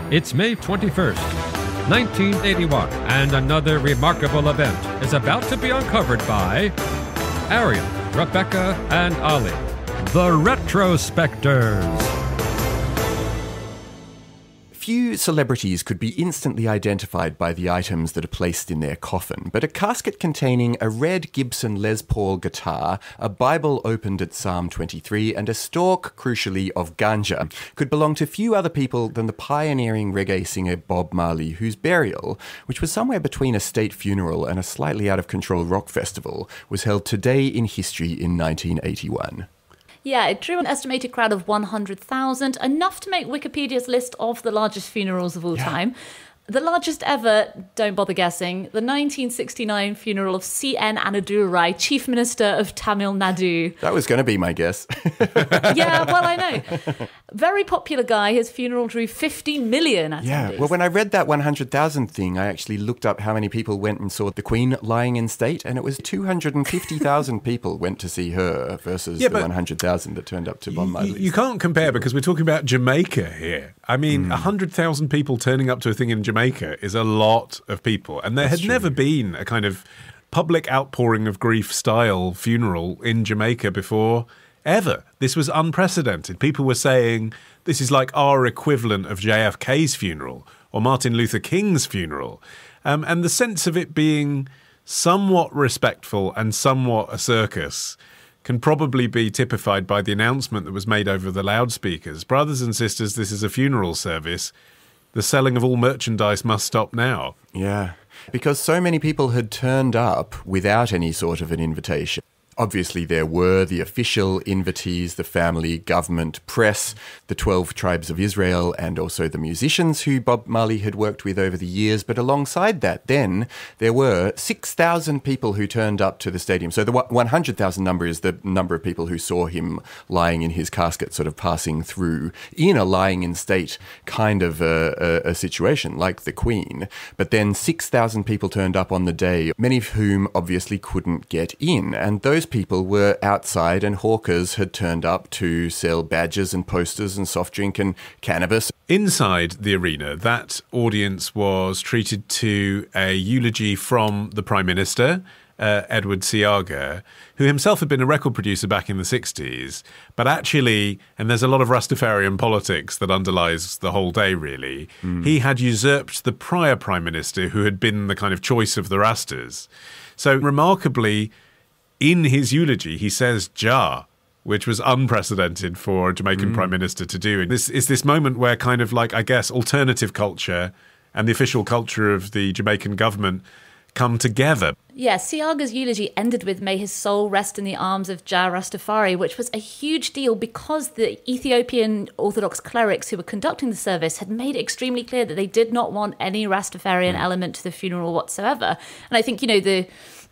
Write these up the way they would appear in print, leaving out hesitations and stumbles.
It's May 21st, 1981, and another remarkable event is about to be uncovered by Ariel, Rebecca, and Ali, the Retrospectors. Few celebrities could be instantly identified by the items that are placed in their coffin, but a casket containing a red Gibson Les Paul guitar, a Bible opened at Psalm 23, and a stalk, crucially, of ganja could belong to few other people than the pioneering reggae singer Bob Marley, whose burial, which was somewhere between a state funeral and a slightly out-of-control rock festival, was held today in history in 1981. Yeah, it drew an estimated crowd of 100,000, enough to make Wikipedia's list of the largest funerals of all time. The largest ever, don't bother guessing, the 1969 funeral of C.N. Annadurai, Chief Minister of Tamil Nadu. That was going to be my guess. Yeah, well, I know. Very popular guy. His funeral drew 50 million attendees. Yeah, well, when I read that 100,000 thing, I actually looked up how many people went and saw the Queen lying in state, and it was 250,000 people went to see her versus the 100,000 that turned up to Bob Marley. You can't compare because we're talking about Jamaica here. I mean, 100,000 people turning up to a thing in Jamaica is a lot of people. And there had never been a kind of public outpouring of grief style funeral in Jamaica before, ever. This was unprecedented. People were saying this is like our equivalent of JFK's funeral or Martin Luther King's funeral. And the sense of it being somewhat respectful and somewhat a circus can probably be typified by the announcement that was made over the loudspeakers. Brothers and sisters, this is a funeral service. The selling of all merchandise must stop now. Yeah, because so many people had turned up without any sort of an invitation. Obviously, there were the official invitees, the family, government, press, the 12 tribes of Israel, and also the musicians who Bob Marley had worked with over the years. But alongside that, then, there were 6,000 people who turned up to the stadium. So the 100,000 number is the number of people who saw him lying in his casket, sort of passing through in a lying in state kind of a situation, like the Queen. But then 6,000 people turned up on the day, many of whom obviously couldn't get in. And those people were outside, and hawkers had turned up to sell badges and posters and soft drink and cannabis. Inside the arena, that audience was treated to a eulogy from the Prime Minister, Edward Seaga, who himself had been a record producer back in the 60s, but actually, and there's a lot of Rastafarian politics that underlies the whole day, really, he had usurped the prior Prime Minister, who had been the kind of choice of the Rastas. So remarkably, in his eulogy, he says Jah, which was unprecedented for a Jamaican Prime Minister to do. And this is this moment where kind of like, I guess, alternative culture and the official culture of the Jamaican government come together. Yeah, Seaga's eulogy ended with "May his soul rest in the arms of Jah Rastafari," which was a huge deal because the Ethiopian Orthodox clerics who were conducting the service had made it extremely clear that they did not want any Rastafarian element to the funeral whatsoever. And I think, you know, the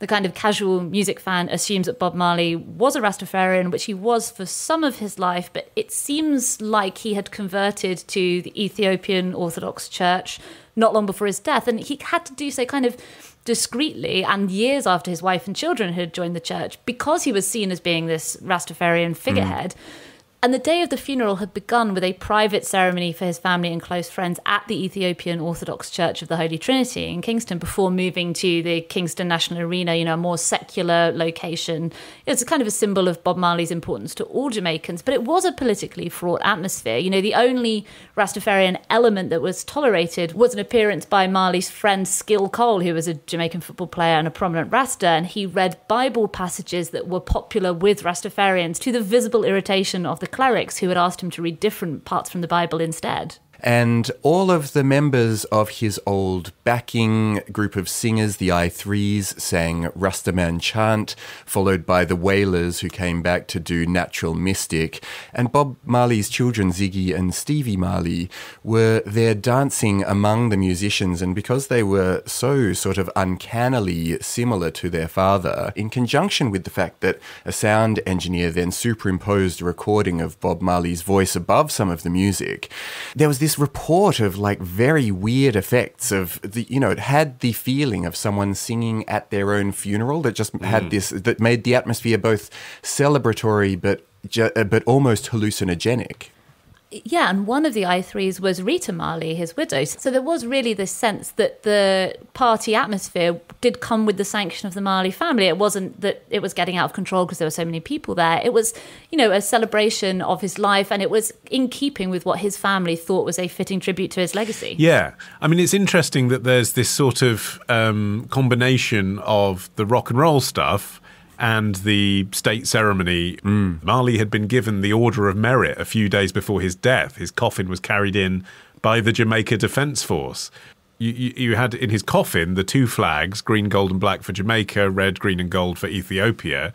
kind of casual music fan assumes that Bob Marley was a Rastafarian, which he was for some of his life, but it seems like he had converted to the Ethiopian Orthodox Church not long before his death, and he had to do so kind of discreetly and years after his wife and children had joined the church because he was seen as being this Rastafarian figurehead. And the day of the funeral had begun with a private ceremony for his family and close friends at the Ethiopian Orthodox Church of the Holy Trinity in Kingston before moving to the Kingston National Arena, you know, a more secular location. It's kind of a symbol of Bob Marley's importance to all Jamaicans, but it was a politically fraught atmosphere. You know, the only Rastafarian element that was tolerated was an appearance by Marley's friend Skill Cole, who was a Jamaican football player and a prominent Rasta, and he read Bible passages that were popular with Rastafarians to the visible irritation of the clerics who had asked him to read different parts from the Bible instead. And all of the members of his old backing group of singers, the I3s, sang Rastaman Chant, followed by the Wailers, who came back to do Natural Mystic. And Bob Marley's children, Ziggy and Stevie Marley, were there dancing among the musicians. And because they were so sort of uncannily similar to their father, in conjunction with the fact that a sound engineer then superimposed a recording of Bob Marley's voice above some of the music, there was this report of like very weird effects of the, you know, it had the feeling of someone singing at their own funeral that just had this, that made the atmosphere both celebratory but almost hallucinogenic. Yeah, and one of the I3s was Rita Marley, his widow. So there was really this sense that the party atmosphere did come with the sanction of the Marley family. It wasn't that it was getting out of control because there were so many people there. It was, a celebration of his life, and it was in keeping with what his family thought was a fitting tribute to his legacy. Yeah. I mean, it's interesting that there's this sort of combination of the rock and roll stuff and the state ceremony. Marley had been given the Order of Merit a few days before his death. His coffin was carried in by the Jamaica Defence Force. You had in his coffin the two flags, green, gold and black for Jamaica, red, green and gold for Ethiopia.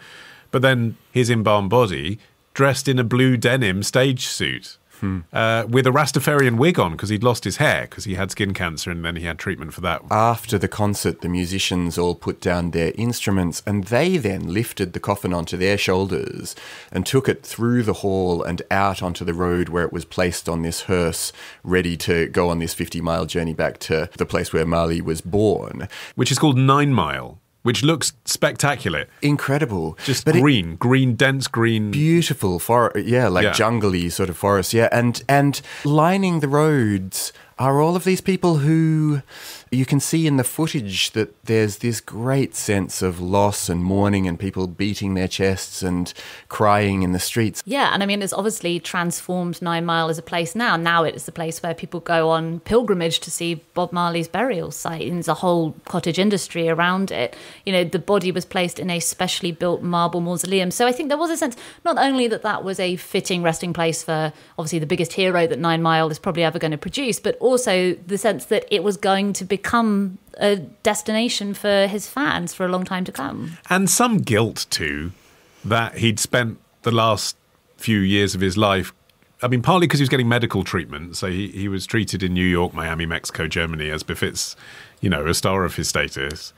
But then his embalmed body dressed in a blue denim stage suit. With a Rastafarian wig on because he'd lost his hair because he had skin cancer and then he had treatment for that. After the concert, the musicians all put down their instruments and they then lifted the coffin onto their shoulders and took it through the hall and out onto the road where it was placed on this hearse, ready to go on this 50-mile journey back to the place where Marley was born. Which is called 9 Mile. Which looks spectacular. Incredible. Just green, dense green. Beautiful forest, jungly sort of forest, yeah. And lining the roads are all of these people who you can see in the footage that there's this great sense of loss and mourning and people beating their chests and crying in the streets. Yeah, and I mean, it's obviously transformed 9 Mile as a place now. Now it's the place where people go on pilgrimage to see Bob Marley's burial site. And there's a whole cottage industry around it. The body was placed in a specially built marble mausoleum. So I think there was a sense, not only that was a fitting resting place for, obviously, the biggest hero that 9 Mile is probably ever going to produce, but also the sense that it was going to become a destination for his fans for a long time to come. And some guilt, too, that he'd spent the last few years of his life, I mean, partly because he was getting medical treatment, so he was treated in New York, Miami, Mexico, Germany, as befits, a star of his status.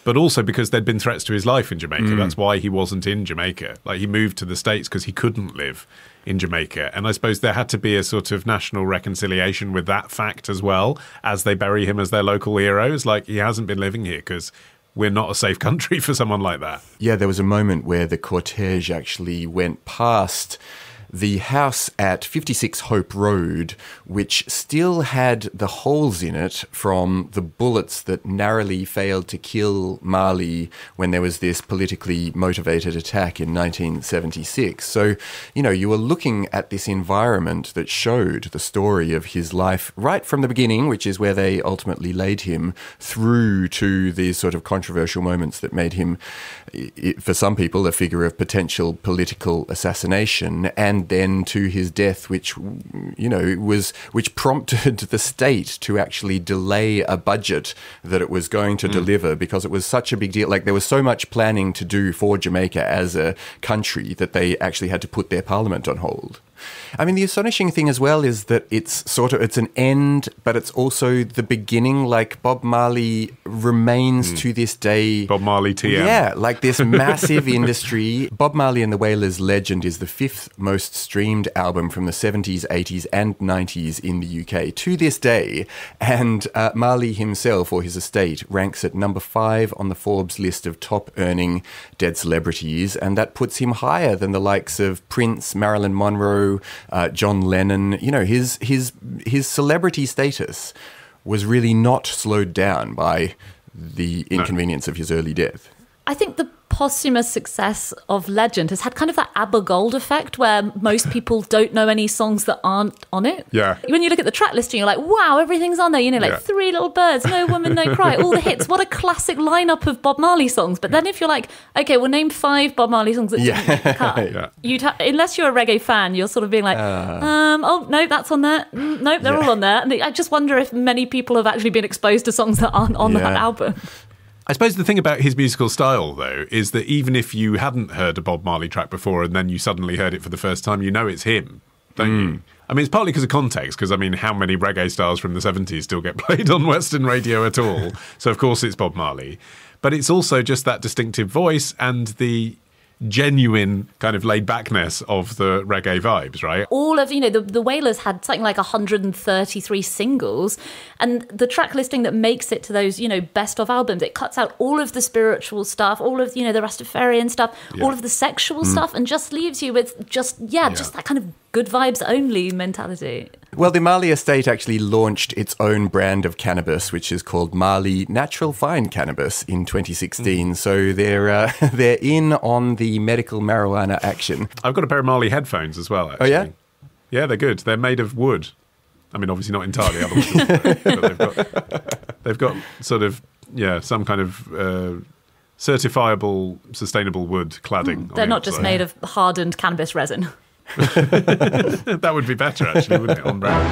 But also because there'd been threats to his life in Jamaica. That's why he wasn't in Jamaica. Like, he moved to the States because he couldn't live in Jamaica. And I suppose there had to be a sort of national reconciliation with that fact as well, as they bury him as their local heroes. Like, he hasn't been living here because we're not a safe country for someone like that. Yeah, there was a moment where the cortege actually went past the house at 56 Hope Road, which still had the holes in it from the bullets that narrowly failed to kill Marley when there was this politically motivated attack in 1976. So, you were looking at this environment that showed the story of his life right from the beginning, which is where they ultimately laid him, through to these sort of controversial moments that made him, for some people, a figure of potential political assassination, and then to his death, which prompted the state to actually delay a budget that it was going to deliver because it was such a big deal. Like, there was so much planning to do for Jamaica as a country that they actually had to put their parliament on hold. I mean, the astonishing thing as well is that it's an end, but it's also the beginning. Like, Bob Marley remains to this day. Bob Marley TM. Yeah, like this massive industry. Bob Marley and the Wailers Legend is the 5th most streamed album from the 70s, 80s and 90s in the UK to this day. And Marley himself, or his estate, ranks at number 5 on the Forbes list of top earning dead celebrities. And that puts him higher than the likes of Prince, Marilyn Monroe, John Lennon. His celebrity status was really not slowed down by the inconvenience of his early death. I think the posthumous success of Legend has had kind of that ABBA Gold effect where most people don't know any songs that aren't on it. Yeah. When you look at the track listing, you're like, wow, everything's on there. Like Three Little Birds, No Woman, No Cry, all the hits. What a classic lineup of Bob Marley songs. But then if you're like, okay, well, name 5 Bob Marley songs that didn't cut. Unless you're a reggae fan, you're sort of being like, oh, no, that's on there. No, they're all on there. And I just wonder if many people have actually been exposed to songs that aren't on that album. I suppose the thing about his musical style, though, is that even if you hadn't heard a Bob Marley track before and then you suddenly heard it for the first time, you know it's him, don't you? I mean, it's partly because of context, because, I mean, how many reggae stars from the 70s still get played on Western radio at all? So, of course, it's Bob Marley. But it's also just that distinctive voice and the genuine kind of laid-backness of the reggae vibes, right? All of, the Wailers had something like 133 singles, and the track listing that makes it to those, best of albums, it cuts out all of the spiritual stuff, all of, the Rastafarian stuff, all of the sexual stuff, and just leaves you with just that kind of good vibes only mentality. Well, the Marley estate actually launched its own brand of cannabis, which is called Marley Natural Fine Cannabis in 2016. So they're in on the medical marijuana action. I've got a pair of Marley headphones as well, actually. Oh, yeah? Yeah, they're good. They're made of wood. I mean, obviously not entirely, otherwise, but they've got sort of, some kind of certifiable, sustainable wood cladding. They're not just made of hardened cannabis resin. That would be better, actually, wouldn't it, on brand?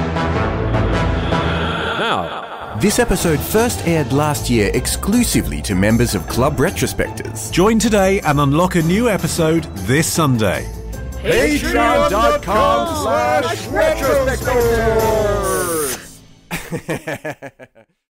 Now, This episode first aired last year exclusively to members of Club Retrospectors. Join today and unlock a new episode this Sunday. Patreon.com/retrospectors